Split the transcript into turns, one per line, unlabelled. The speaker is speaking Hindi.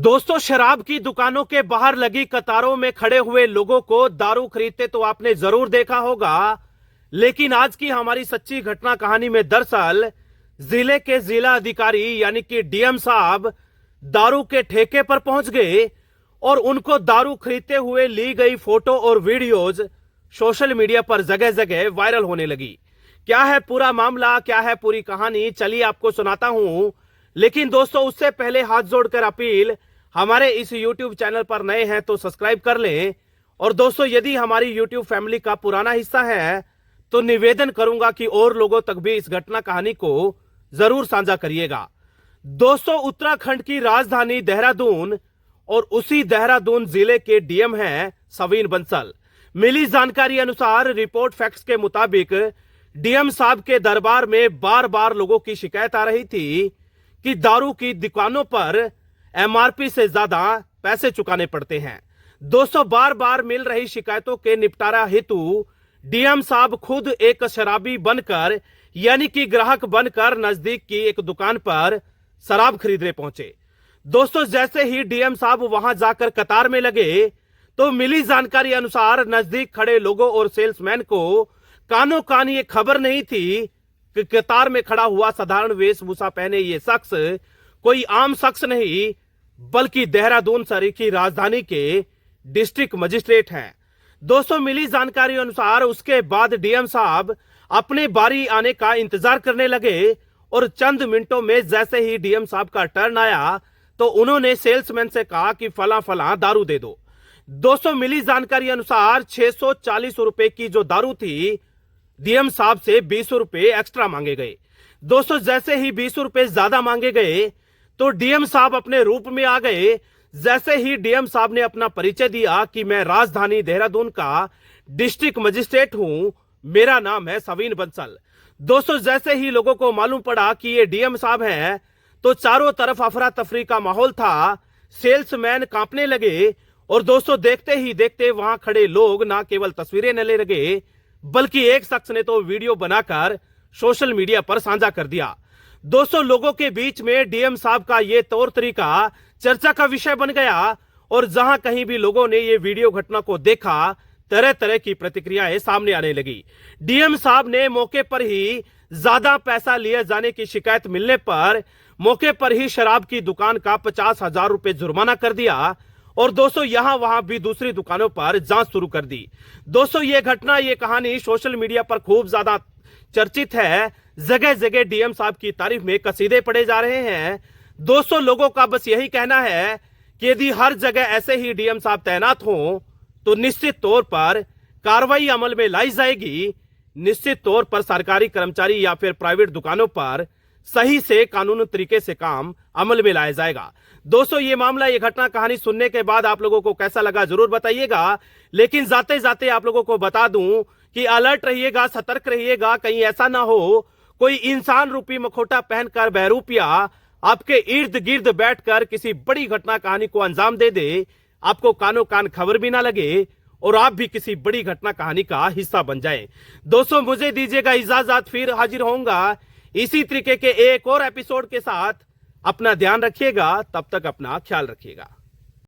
दोस्तों, शराब की दुकानों के बाहर लगी कतारों में खड़े हुए लोगों को दारू खरीदते तो आपने जरूर देखा होगा, लेकिन आज की हमारी सच्ची घटना कहानी में दरअसल जिले के जिला अधिकारी यानी कि डीएम साहब दारू के ठेके पर पहुंच गए और उनको दारू खरीदते हुए ली गई फोटो और वीडियोज सोशल मीडिया पर जगह जगह वायरल होने लगी। क्या है पूरा मामला, क्या है पूरी कहानी, चलिए आपको सुनाता हूं। लेकिन दोस्तों, उससे पहले हाथ जोड़कर अपील, हमारे इस YouTube चैनल पर नए हैं तो सब्सक्राइब कर लें। और दोस्तों, यदि हमारी YouTube फैमिली का पुराना हिस्सा है तो निवेदन करूंगा कि और लोगों तक भी इस घटना कहानी को जरूर साझा करिएगा। दोस्तों, उत्तराखंड की राजधानी देहरादून और उसी देहरादून जिले के डीएम हैं सवीन बंसल। मिली जानकारी अनुसार रिपोर्ट फैक्ट्स के मुताबिक डीएम साहब के दरबार में बार बार लोगों की शिकायत आ रही थी कि दारू की दुकानों पर एमआरपी से ज्यादा पैसे चुकाने पड़ते हैं। दोस्तों, बार बार मिल रही शिकायतों के निपटारा हेतु डीएम साहब खुद एक शराबी बनकर यानी कि ग्राहक बनकर नजदीक की एक दुकान पर शराब खरीदने पहुंचे। दोस्तों, जैसे ही डीएम साहब वहां जाकर कतार में लगे तो मिली जानकारी अनुसार नजदीक खड़े लोगों और सेल्समैन को कानों कान ये खबर नहीं थी कि कतार में खड़ा हुआ साधारण वेशभूषा पहने ये शख्स कोई आम शख्स नहीं बल्कि देहरादून शहर की राजधानी के डिस्ट्रिक्ट मजिस्ट्रेट हैं। दोस्तों, मिली जानकारी अनुसार उसके बाद डीएम साहब अपने बारी आने का इंतजार करने लगे और चंद मिनटों में जैसे ही डीएम साहब का टर्न आया तो उन्होंने सेल्समैन से कहा कि फला फला दारू दे दो। दोस्तों, मिली जानकारी अनुसार 640 रुपए की जो दारू थी, डीएम साहब से 20 रुपए एक्स्ट्रा मांगे गए। दोस्तों, जैसे ही 20 रुपए ज्यादा मांगे गए तो डीएम साहब अपने रूप में आ गए। जैसे ही डीएम साहब ने अपना परिचय दिया कि मैं राजधानी देहरादून का डिस्ट्रिक्ट मजिस्ट्रेट हूं, मेरा नाम है सवीन बंसल। दोस्तों, जैसे ही लोगों को मालूम पड़ा कि ये डीएम साहब हैं तो चारों तरफ अफरा तफरी का माहौल था। सेल्समैन कांपने लगे और दोस्तों, देखते ही देखते वहां खड़े लोग ना केवल तस्वीरें न ले लगे बल्कि एक शख्स ने तो वीडियो बनाकर सोशल मीडिया पर साझा कर दिया। दोस्तों, लोगों के बीच में डीएम साहब का ये तौर तरीका चर्चा का विषय बन गया और जहां कहीं भी लोगों ने ये वीडियो घटना को देखा, तरह तरह की प्रतिक्रियाएं सामने आने लगी। डीएम साहब ने मौके पर ही ज्यादा पैसा लिए जाने की शिकायत मिलने पर मौके पर ही शराब की दुकान का 50,000 रुपए जुर्माना कर दिया और दोस्तों, यहां वहां भी दूसरी दुकानों पर जांच शुरू कर दी। दोस्तों, ये घटना, ये कहानी सोशल मीडिया पर खूब ज्यादा चर्चित है। जगह जगह डीएम साहब की तारीफ में कसीदे पड़े जा रहे हैं। दोस्तों, लोगों का बस यही कहना है कि यदि हर जगह ऐसे ही डीएम साहब तैनात हों तो निश्चित तौर पर कार्रवाई अमल में लाई जाएगी। निश्चित तौर पर सरकारी कर्मचारी या फिर प्राइवेट दुकानों पर सही से कानूनी तरीके से काम अमल में लाया जाएगा। दोस्तों, ये मामला, ये घटना कहानी सुनने के बाद आप लोगों को कैसा लगा जरूर बताइएगा। लेकिन जाते जाते आप लोगों को बता दूं कि अलर्ट रहिएगा, सतर्क रहिएगा, कहीं ऐसा ना हो कोई इंसान रूपी मखोटा पहनकर बहरूपिया आपके इर्द गिर्द बैठकर किसी बड़ी घटना कहानी को अंजाम दे दे, आपको कानों कान खबर भी ना लगे और आप भी किसी बड़ी घटना कहानी का हिस्सा बन जाएं। दोस्तों, मुझे दीजिएगा इजाजत, फिर हाजिर होऊंगा इसी तरीके के एक और एपिसोड के साथ। अपना ध्यान रखिएगा, तब तक अपना ख्याल रखिएगा।